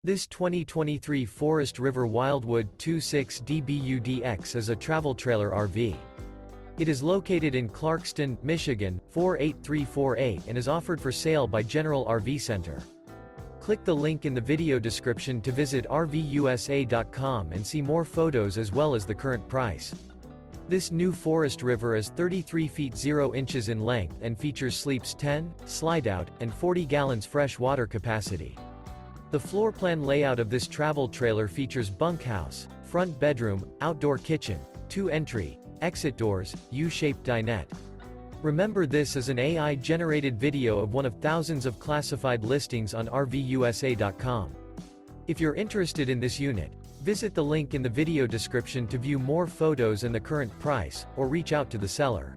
This 2023 Forest River Wildwood 26DBUDX is a travel trailer RV. It is located in Clarkston, Michigan, 48348 and is offered for sale by General RV Center. Click the link in the video description to visit RVUSA.com and see more photos as well as the current price. This new Forest River is 33 feet 0 inches in length and features sleeps 10, Slideout, and 40 gallons fresh water capacity. The floor plan layout of this travel trailer features bunkhouse, front bedroom, outdoor kitchen, 2 entry, exit doors, U-shaped dinette. Remember, this is an AI-generated video of one of thousands of classified listings on RVUSA.com. If you're interested in this unit, visit the link in the video description to view more photos and the current price, or reach out to the seller.